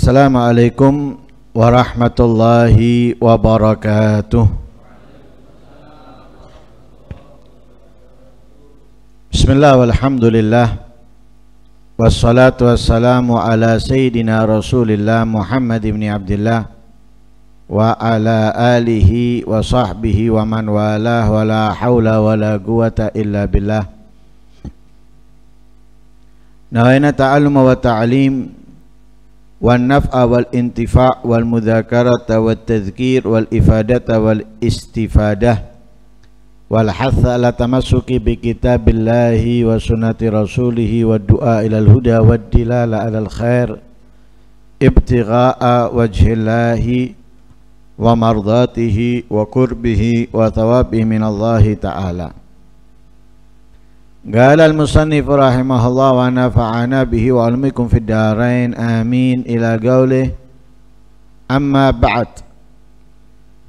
Assalamualaikum warahmatullahi wabarakatuh. Bismillah walhamdulillah, wassalatu wassalamu ala sayyidina rasulillah Muhammad ibn Abdillah wa ala alihi wa sahbihi wa man walah wa la hawla wa la quwata illa billah. Nawaina ta'alluma wa ta'lim wan naf'a wal intifa' wal mudzakarata wat tadhkir wal ifadata wal istifadah wal hatha ala tamassuki bi kitabillahi wa sunnati rasulih wa du'a ilal huda wad dilala alal khair ibtigha'a wajhillahi wa mardatihi wa qurbihi wa thawabihi minallahi ta'ala. Qala al-musannif rahimahullah wa nafa'ana bihi wa almikum fid darain amin ila qaulih amma ba'd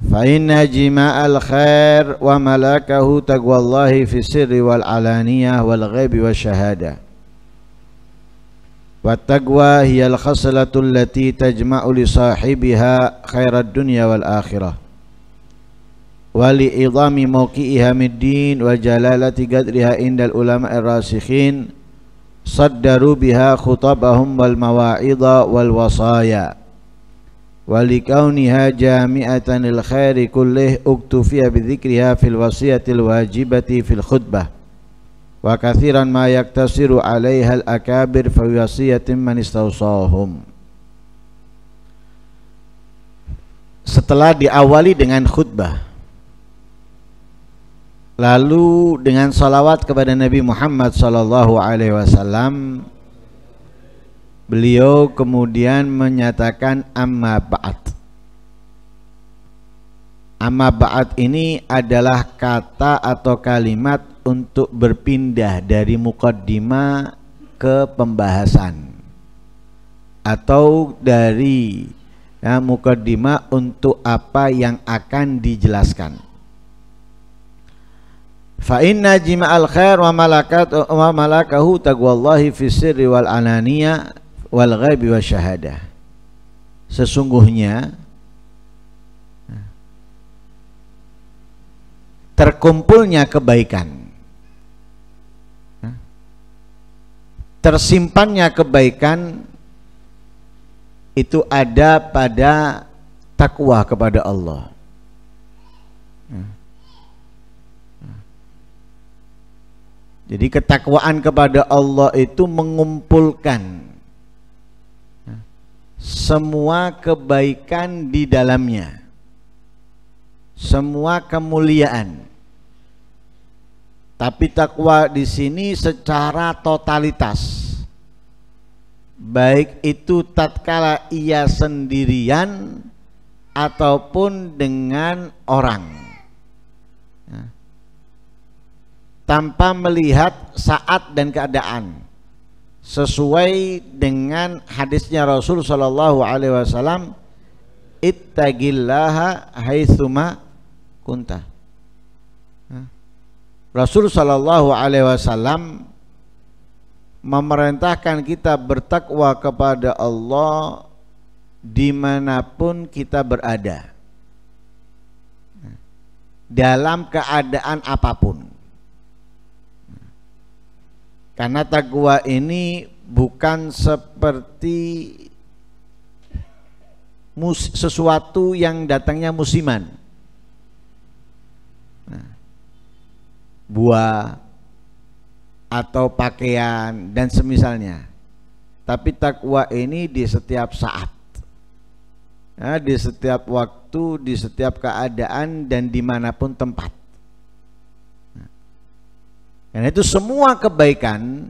fa inna jima'al khair wa malakahu taqwallahi fi sirri wal alaniyah wal ghaibi wasyahadah wa taqwa hiya al-khaslatu allati tajma'u li sahibiha khairad dunya wal akhirah wali idhami mawqi'iha mid-din wa jalalati qadriha indal ulama ar-rasikhin saddaru biha khutabahum wal mawa'idha wal wasaya wali kauniha jami'atan lil khairi kullih uktufiya bidzikriha fil wasiyatil wajibati fil khutbah wa kathiran ma yaktasiru 'alaiha al-akabir fa wasiyatin man istawsahum. Setelah diawali dengan khutbah, lalu dengan salawat kepada Nabi Muhammad sallallahu alaihi wasallam, beliau kemudian menyatakan amma ba'd. Amma ba'd ini adalah kata atau kalimat untuk berpindah dari muqaddimah ke pembahasan, atau dari muqaddimah untuk apa yang akan dijelaskan. Fa inna jima'al khair wa malakahu taqwallahi fi sirri wal ananiyah wal ghaibi wasyahadah. Sesungguhnya terkumpulnya kebaikan, tersimpannya kebaikan itu ada pada takwa kepada Allah. Jadi ketakwaan kepada Allah itu mengumpulkan semua kebaikan di dalamnya, semua kemuliaan. Tapi takwa di sini secara totalitas, baik itu tatkala ia sendirian ataupun dengan orang, tanpa melihat saat dan keadaan, sesuai dengan hadisnya Rasul sallallahu alaihi wasallam, ittaqillaha haitsuma kunta. Rasul sallallahu alaihi wasallam memerintahkan kita bertakwa kepada Allah dimanapun kita berada, dalam keadaan apapun. Karena takwa ini bukan seperti sesuatu yang datangnya musiman, buah atau pakaian dan semisalnya. Tapi takwa ini di setiap saat, di setiap waktu, di setiap keadaan, dan dimanapun tempat. Karena itu semua kebaikan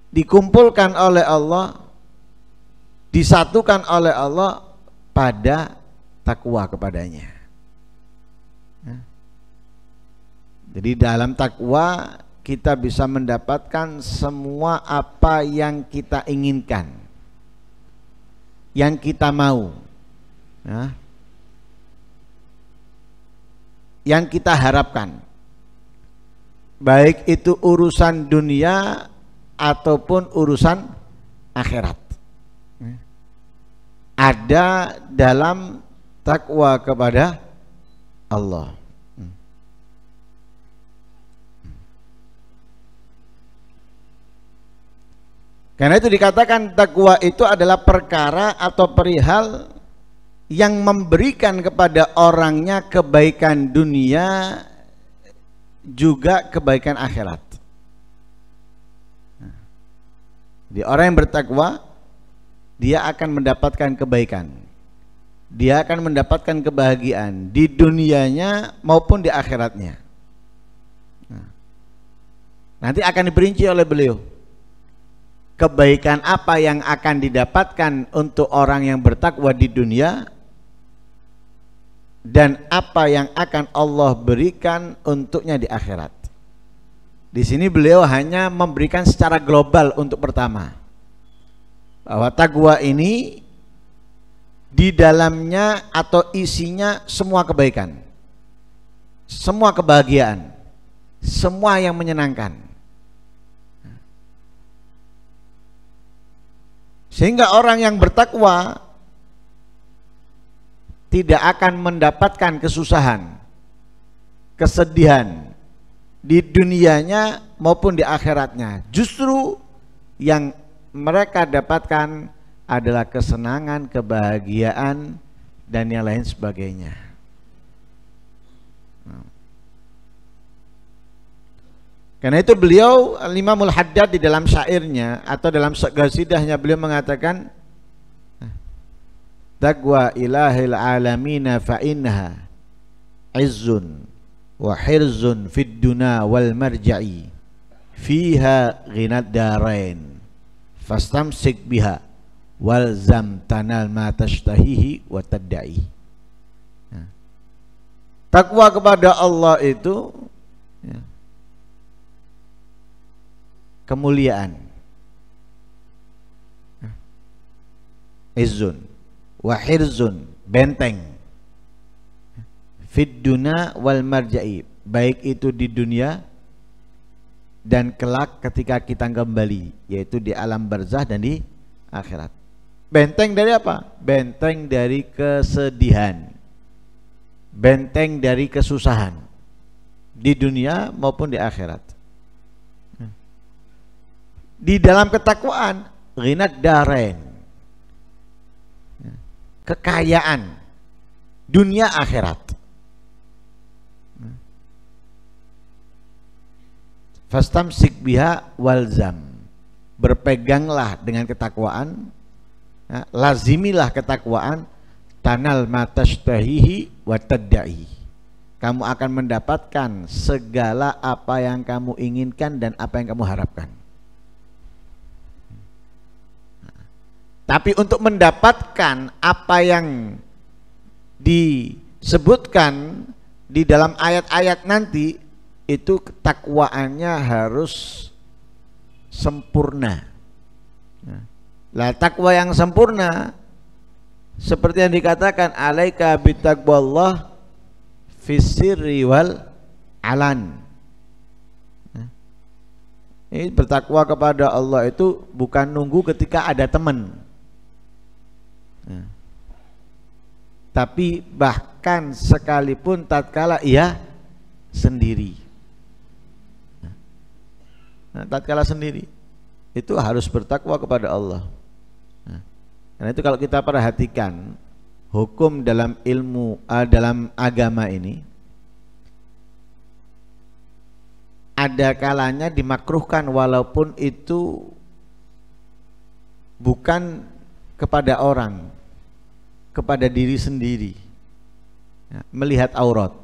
dikumpulkan oleh Allah, disatukan oleh Allah pada takwa kepadanya. Jadi dalam takwa kita bisa mendapatkan semua apa yang kita inginkan, yang kita mau, yang kita harapkan, baik itu urusan dunia ataupun urusan akhirat. Ada dalam takwa kepada Allah. Karena itu dikatakan takwa itu adalah perkara atau perihal yang memberikan kepada orangnya kebaikan dunia juga kebaikan akhirat. Jadi orang yang bertakwa dia akan mendapatkan kebaikan. Dia akan mendapatkan kebahagiaan di dunianya maupun di akhiratnya. Nanti akan diperinci oleh beliau. Kebaikan apa yang akan didapatkan untuk orang yang bertakwa di dunia dan apa yang akan Allah berikan untuknya di akhirat. Di sini beliau hanya memberikan secara global untuk pertama, bahwa takwa ini di dalamnya atau isinya semua kebaikan, semua kebahagiaan, semua yang menyenangkan. Sehingga orang yang bertakwa tidak akan mendapatkan kesusahan, kesedihan di dunianya maupun di akhiratnya. Justru yang mereka dapatkan adalah kesenangan, kebahagiaan, dan yang lain sebagainya. Karena itu beliau Imamul Haddad di dalam syairnya atau dalam qasidahnya beliau mengatakan, taqwa ilahil alamina fa innaha izzun wa hirzun fid duna wal marja'i fiha ghinad darain fastamsik biha walzam tanal ma tashtahihi wa tadda'i. Takwa kepada Allah itu kemuliaan, izzun wa hirzun, benteng, fid duna wal marja'i, baik itu di dunia dan kelak ketika kita kembali, yaitu di alam barzah dan di akhirat. Benteng dari apa? Benteng dari kesedihan, benteng dari kesusahan di dunia maupun di akhirat. Di dalam ketakwaan ghinad darain, kekayaan dunia akhirat. Fastamsik biha walzam, berpeganglah dengan ketakwaan, lazimilah ketakwaan, tanal matashtahihi wa tadda'i, kamu akan mendapatkan segala apa yang kamu inginkan dan apa yang kamu harapkan. Tapi untuk mendapatkan apa yang disebutkan di dalam ayat-ayat nanti, itu ketakwaannya harus sempurna. Lah takwa yang sempurna seperti yang dikatakan alaika bitaqwallah fis sirri wal alan. Ini bertakwa kepada Allah itu bukan nunggu ketika ada teman. Tapi bahkan sekalipun tatkala ia sendiri. Tatkala sendiri itu harus bertakwa kepada Allah. Karena itu kalau kita perhatikan hukum dalam ilmu dalam agama ini, ada kalanya dimakruhkan walaupun itu bukan kepada orang, kepada diri sendiri, melihat aurat.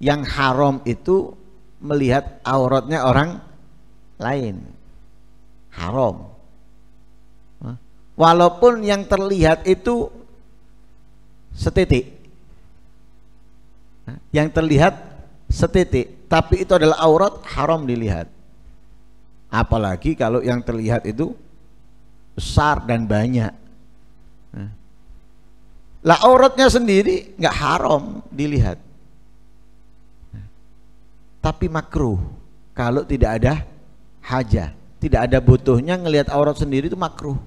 Yang haram itu melihat auratnya orang lain, haram. Walaupun yang terlihat itu setitik, yang terlihat setitik, tapi itu adalah aurat, haram dilihat. Apalagi kalau yang terlihat itu besar dan banyak. Lah auratnya sendiri nggak haram dilihat, tapi makruh kalau tidak ada hajat. tidak ada butuhnya ngelihat aurat sendiri itu makruh.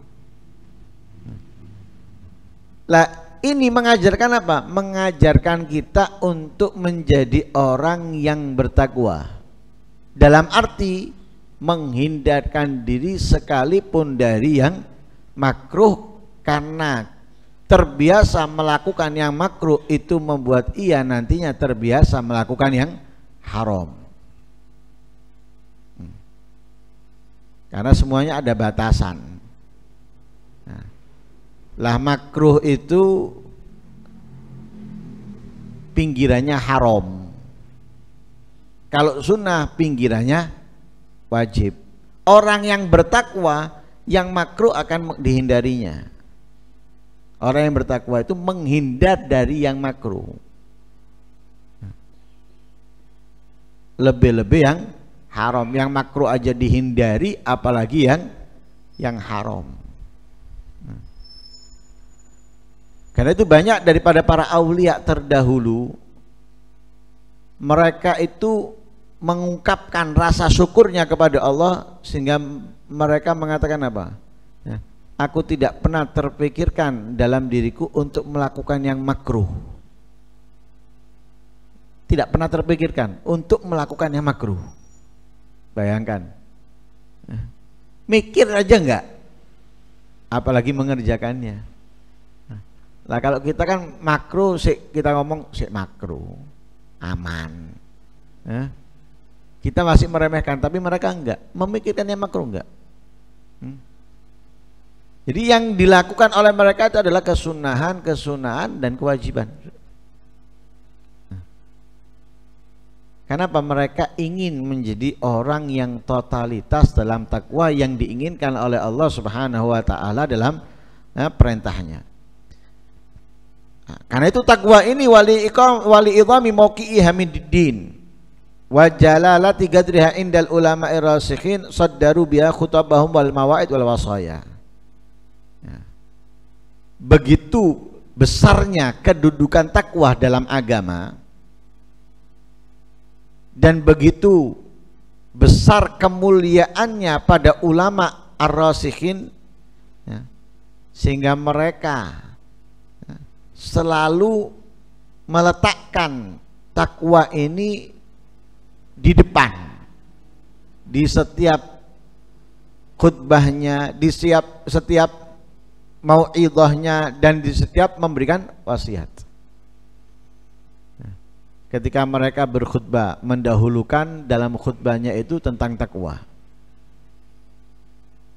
Lah ini mengajarkan apa? Mengajarkan kita untuk menjadi orang yang bertakwa. Dalam arti menghindarkan diri sekalipun dari yang makruh, karena terbiasa melakukan yang makruh itu membuat ia nantinya terbiasa melakukan yang haram. Karena semuanya ada batasan. Nah, lah makruh itu pinggirannya haram. Kalau sunnah pinggirannya wajib. Orang yang bertakwa yang makruh akan dihindarinya. Orang yang bertakwa itu menghindar dari yang makruh. Lebih-lebih yang haram. Yang makruh aja dihindari, apalagi yang haram. Karena itu banyak daripada para aulia terdahulu, mereka itu mengungkapkan rasa syukurnya kepada Allah sehingga mereka mengatakan apa? Ya, aku tidak pernah terpikirkan dalam diriku untuk melakukan yang makruh. Tidak pernah terpikirkan untuk melakukan yang makruh. Bayangkan, mikir aja enggak, apalagi mengerjakannya. Lah kalau kita kan makruh, kita ngomong makruh, aman. Kita masih meremehkan, tapi mereka enggak memikirkan yang makruh, enggak. Jadi yang dilakukan oleh mereka itu adalah kesunahan dan kewajiban. Kenapa? Mereka ingin menjadi orang yang totalitas dalam takwa yang diinginkan oleh Allah Subhanahu wa taala dalam perintahnya. Karena itu takwa ini wali idhami mauqi'iha middin wa jalalati qadriha indal ulama'i rasikhin saddaru biha khutabahum wal mawaid wal wasaya. Begitu besarnya kedudukan takwa dalam agama dan begitu besar kemuliaannya pada ulama ar-rasikhin, sehingga mereka selalu meletakkan takwa ini di depan, di setiap khutbahnya, di setiap mau'idhahnya, dan di setiap memberikan wasiat. Ketika mereka berkhutbah, mendahulukan dalam khutbahnya itu tentang takwa.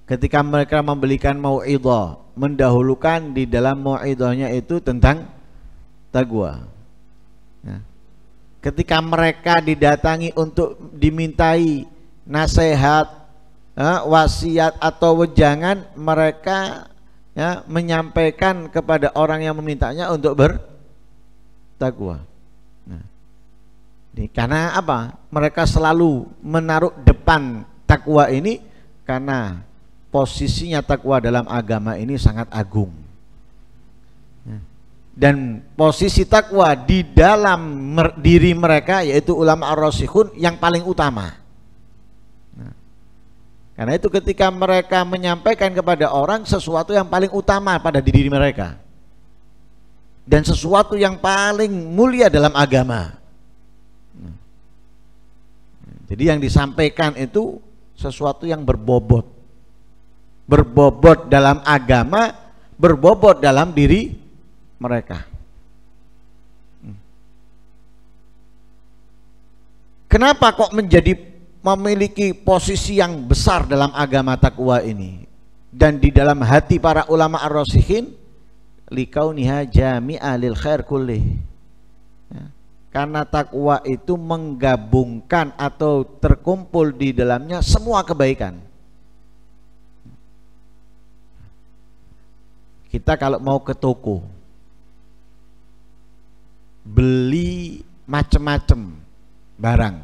Ketika mereka memberikan mau'idhah, mendahulukan di dalam mau'idhahnya itu tentang takwa. Ketika mereka didatangi untuk dimintai nasihat, wasiat atau wejangan, mereka menyampaikan kepada orang yang memintanya untuk bertakwa. Karena apa? Mereka selalu menaruh depan takwa ini karena posisinya takwa dalam agama ini sangat agung. Dan posisi takwa di dalam diri mereka, yaitu ulama ar-rasikhun, yang paling utama. Karena itu ketika mereka menyampaikan kepada orang sesuatu yang paling utama pada diri mereka dan sesuatu yang paling mulia dalam agama. Jadi yang disampaikan itu sesuatu yang berbobot dalam agama, berbobot dalam diri mereka. Kenapa kok memiliki posisi yang besar dalam agama takwa ini dan di dalam hati para ulama ar-rasikhin? Likauniha jami'a lil khair kullih. Karena takwa itu menggabungkan atau terkumpul di dalamnya semua kebaikan. Kita kalau mau ke toko beli macam-macam barang,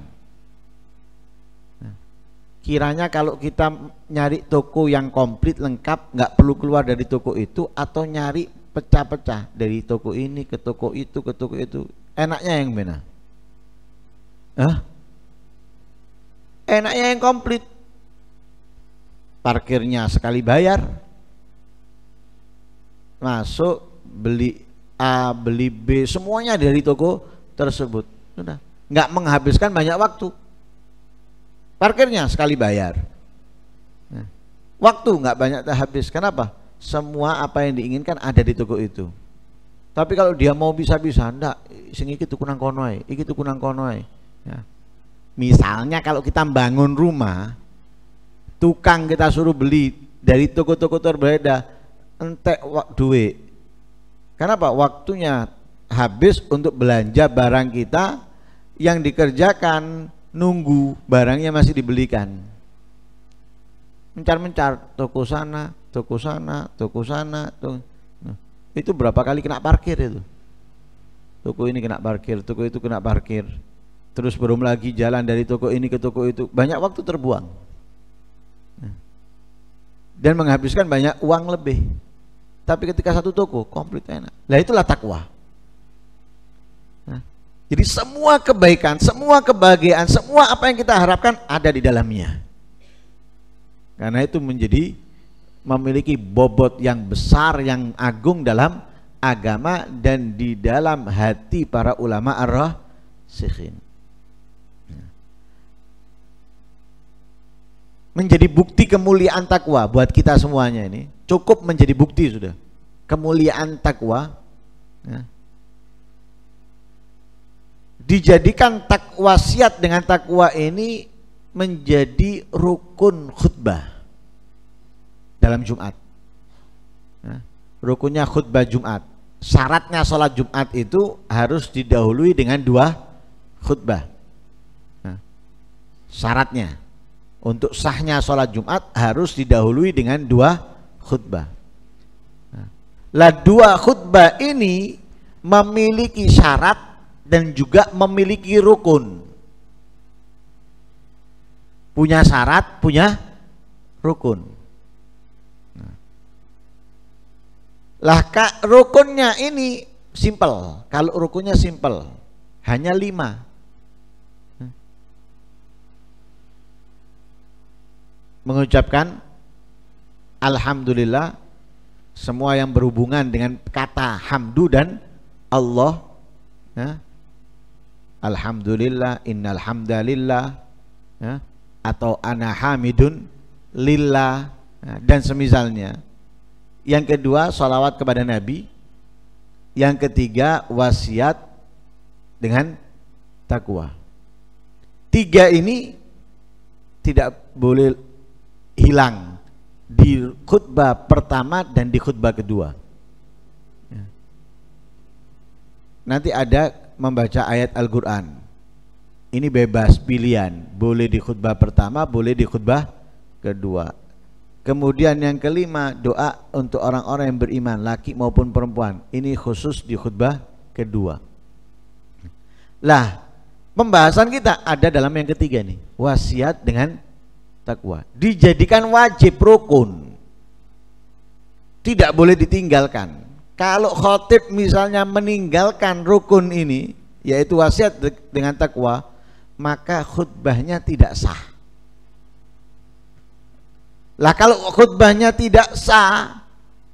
kiranya kalau kita nyari toko yang komplit lengkap, nggak perlu keluar dari toko itu, atau nyari pecah-pecah dari toko ini ke toko itu ke toko itu, enaknya yang mana? Enaknya yang komplit. parkirnya sekali bayar, masuk beli A, beli B, semuanya dari toko tersebut. Sudah, nggak menghabiskan banyak waktu. Parkirnya sekali bayar. Nah, waktu nggak banyak terhabis. Kenapa? Semua apa yang diinginkan ada di toko itu. Tapi kalau dia mau bisa-bisa, enggak, sing iki tuku nang kono ae, iki tuku nang kono ae. Ya. Misalnya kalau kita bangun rumah, tukang kita suruh beli dari toko-toko berbeda, entek duit. Kenapa? Waktunya habis untuk belanja barang kita, yang dikerjakan nunggu barangnya masih dibelikan. Mencar-mencar toko sana, toko sana, toko sana, itu berapa kali kena parkir itu. Toko ini kena parkir, toko itu kena parkir. Terus belum lagi jalan dari toko ini ke toko itu, banyak waktu terbuang. Dan menghabiskan banyak uang lebih. Tapi ketika satu toko komplit enak. Lah itulah takwa. Jadi semua kebaikan, semua kebahagiaan, semua apa yang kita harapkan ada di dalamnya. Karena itu memiliki bobot yang besar, yang agung dalam agama dan di dalam hati para ulama ar-rasikhin. Menjadi bukti kemuliaan takwa buat kita semuanya ini. Cukup menjadi bukti sudah. Kemuliaan takwa. Ya. Dijadikan wasiat dengan takwa ini menjadi rukun khutbah dalam Jumat. Ya. Rukunnya khutbah Jumat. Syaratnya sholat Jumat itu harus didahului dengan 2 khutbah. Ya. Syaratnya untuk sahnya sholat Jumat harus didahului dengan 2 khutbah. Nah, lah 2 khutbah ini memiliki syarat dan juga memiliki rukun. Punya syarat, punya rukun. Nah, lah rukunnya ini simple. Kalau rukunnya simple, hanya 5. Mengucapkan alhamdulillah, semua yang berhubungan dengan kata hamdu dan Allah, ya. Alhamdulillah, innal hamdalillah, ya. Atau ana hamidun lillah, ya, dan semisalnya. Yang kedua sholawat kepada Nabi. Yang ketiga wasiat dengan takwa. 3 ini tidak boleh hilang di khutbah pertama dan di khutbah kedua. Ya. Nanti ada membaca ayat Al-Quran. Ini bebas pilihan, boleh di khutbah pertama, boleh di khutbah kedua. Kemudian yang kelima, doa untuk orang-orang yang beriman, laki maupun perempuan. Ini khusus di khutbah kedua. Lah, pembahasan kita ada dalam yang ketiga nih, wasiat dengan takwa. Dijadikan wajib, rukun, tidak boleh ditinggalkan. Kalau khotib misalnya meninggalkan rukun ini, yaitu wasiat dengan takwa, maka khutbahnya tidak sah. Lah kalau khutbahnya tidak sah,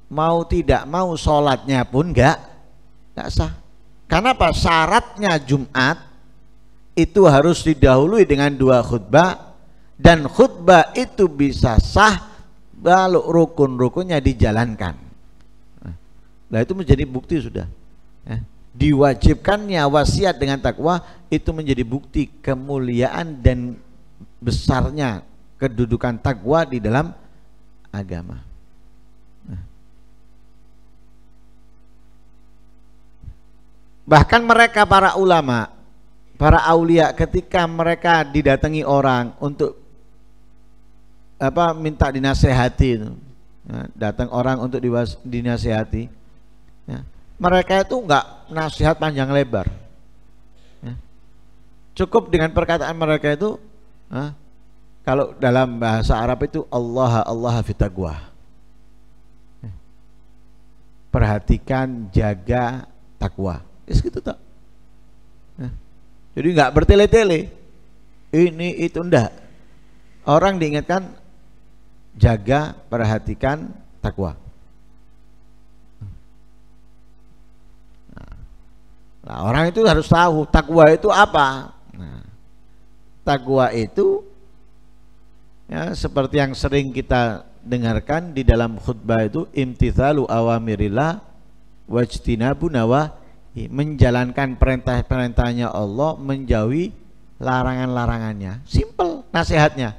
mau tidak mau sholatnya pun enggak sah. Karena apa? Syaratnya Jumat itu harus didahului dengan 2 khutbah, dan khutbah itu bisa sah kalau rukun-rukunnya dijalankan. Nah itu menjadi bukti sudah, ya. Diwajibkannya wasiat dengan takwa itu menjadi bukti kemuliaan dan besarnya kedudukan takwa di dalam agama. Nah. Bahkan mereka para ulama, para aulia, ketika mereka didatangi orang untuk minta dinasehati, ya, datang orang untuk dinasehati. Ya. Mereka itu enggak nasihat panjang lebar, ya. Cukup dengan perkataan mereka itu, kalau dalam bahasa Arab itu Allah fi taqwa, ya. Perhatikan, jaga takwa, gitu tak, ya. Jadi enggak bertele-tele ini itu, enggak. Orang diingatkan jaga, perhatikan takwa. Nah, orang itu harus tahu takwa itu apa. Nah, takwa itu ya seperti yang sering kita dengarkan di dalam khutbah itu, imtithalu awamirillah wajtinabu nawahi, menjalankan perintah-perintahnya Allah, menjauhi larangan-larangannya. Simple nasihatnya.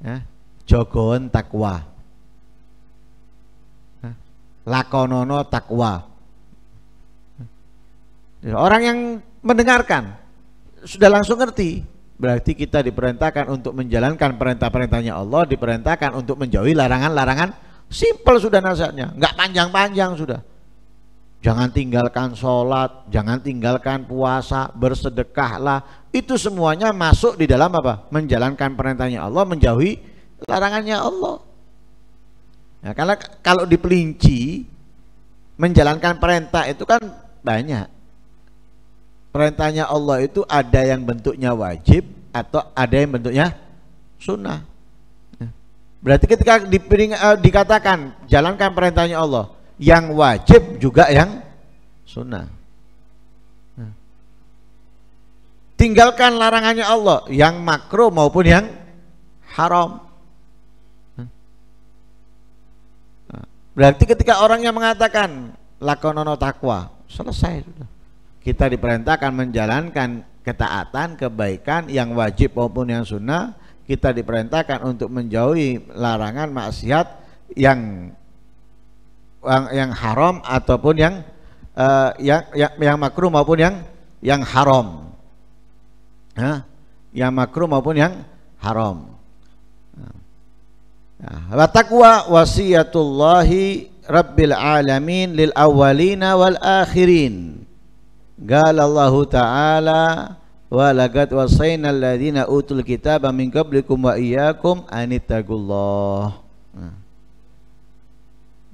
Ya, jogoon takwa. Lakonono takwa. Orang yang mendengarkan sudah langsung ngerti, berarti kita diperintahkan untuk menjalankan perintah-perintahnya Allah, diperintahkan untuk menjauhi larangan-larangan. Simple sudah nasihatnya, nggak panjang-panjang sudah. Jangan tinggalkan sholat, jangan tinggalkan puasa, bersedekahlah. Itu semuanya masuk di dalam apa? Menjalankan perintahnya Allah, menjauhi larangannya Allah. Nah, karena kalau diperinci, menjalankan perintah itu kan banyak. Perintahnya Allah itu ada yang bentuknya wajib atau ada yang bentuknya sunnah. Berarti ketika dikatakan jalankan perintahnya Allah, yang wajib juga yang sunnah. Tinggalkan larangannya Allah, yang makruh maupun yang haram. Berarti ketika orang yang mengatakan lakonono takwa, selesai sudah. Kita diperintahkan menjalankan ketaatan, kebaikan yang wajib maupun yang sunnah. Kita diperintahkan untuk menjauhi larangan maksiat yang haram ataupun yang makruh maupun yang haram. Yang makruh maupun yang haram. Wa taqwa wasiyatullahi rabbil alamin lil awwalina wal akhirin. Qala Allah Ta'ala wa laqad wasayna alladziina utul kitaba min qablikum wa iyyakum anittaqullah.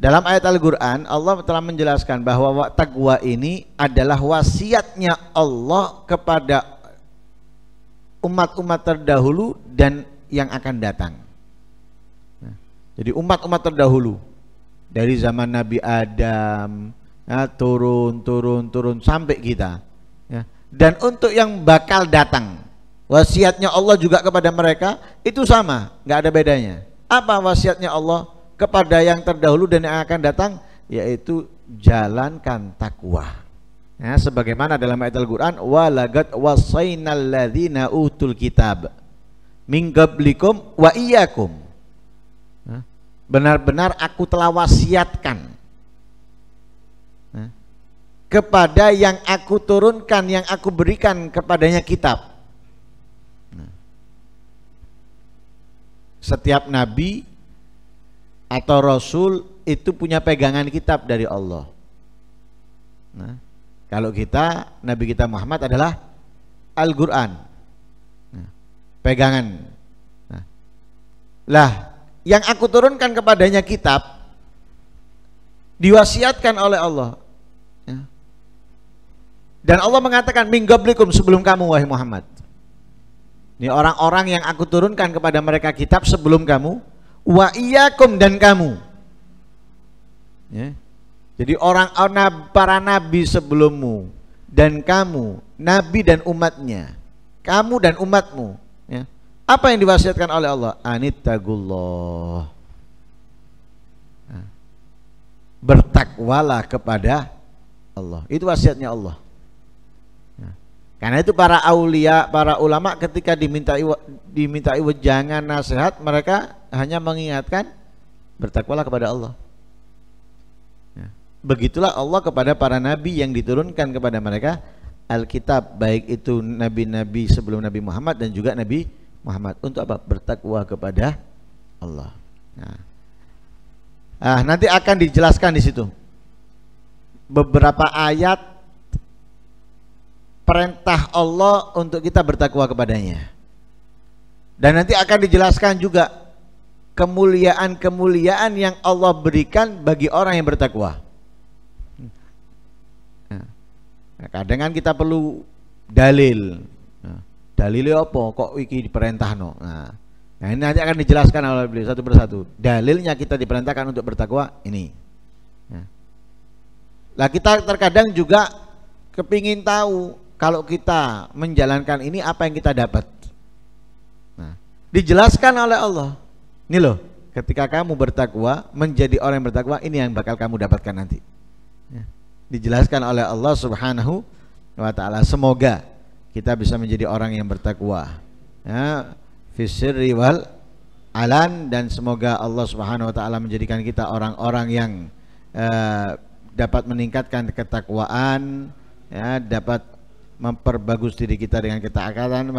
Dalam ayat Al-Qur'an Allah telah menjelaskan bahwa takwa ini adalah wasiatnya Allah kepada umat-umat terdahulu dan yang akan datang. Jadi umat-umat terdahulu dari zaman Nabi Adam, turun sampai kita, ya. Dan untuk yang bakal datang, wasiatnya Allah juga kepada mereka itu sama, nggak ada bedanya. Apa wasiatnya Allah kepada yang terdahulu dan yang akan datang? Yaitu jalankan takwa. Ya, sebagaimana dalam ayat Al-Qur'an, wa laqad wasainal ladzina utul kitab min qablikum wa iyyakum. Benar-benar aku telah wasiatkan kepada yang aku turunkan, yang aku berikan kepadanya kitab. Setiap nabi atau rasul itu punya pegangan kitab dari Allah. Kalau kita, Nabi kita Muhammad adalah Al-Quran, pegangan. Lah, yang aku turunkan kepadanya kitab diwasiatkan oleh Allah. Dan Allah mengatakan min qablikum, sebelum kamu wahai Muhammad. Ini orang-orang yang aku turunkan kepada mereka kitab sebelum kamu, wa iyyakum, dan kamu. Ya. Jadi para nabi sebelummu dan kamu, nabi dan umatnya, kamu dan umatmu, ya. Apa yang diwasiatkan oleh Allah? Anittaqullah. Bertakwalah kepada Allah. Itu wasiatnya Allah. Karena itu para aulia, para ulama ketika dimintai wejangan nasihat, mereka hanya mengingatkan bertakwalah kepada Allah. Begitulah Allah kepada para nabi yang diturunkan kepada mereka Alkitab, baik itu nabi-nabi sebelum Nabi Muhammad dan juga Nabi Muhammad. Untuk apa? Bertakwa kepada Allah. Nanti akan dijelaskan di situ beberapa ayat perintah Allah untuk kita bertakwa kepadanya. Dan nanti akan dijelaskan juga kemuliaan-kemuliaan yang Allah berikan bagi orang yang bertakwa. Kadang kan kita perlu dalil. Dalilnya apa? Kok iki diperintahno? Nah, ini nanti akan dijelaskan oleh beliau satu persatu. Dalilnya kita diperintahkan untuk bertakwa ini. Nah, kita terkadang juga kepingin tahu kalau kita menjalankan ini apa yang kita dapat. Nah, dijelaskan oleh Allah. Ini loh, ketika kamu bertakwa, menjadi orang yang bertakwa, ini yang bakal kamu dapatkan nanti. Dijelaskan oleh Allah Subhanahu wa ta'ala. Semoga kita bisa menjadi orang yang bertakwa, ya, fisirri wal alan, dan semoga Allah Subhanahu wa ta'ala menjadikan kita orang-orang yang dapat meningkatkan ketakwaan, ya, dapat memperbagus diri kita dengan ketaatan,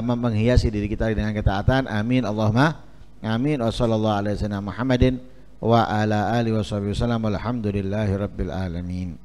menghiasi diri kita dengan ketaatan. Amin Allahumma amin. Wassallallahu alaihi wasallam Muhammadin wa ala alihi wasallam. Alhamdulillahi rabbil alamin.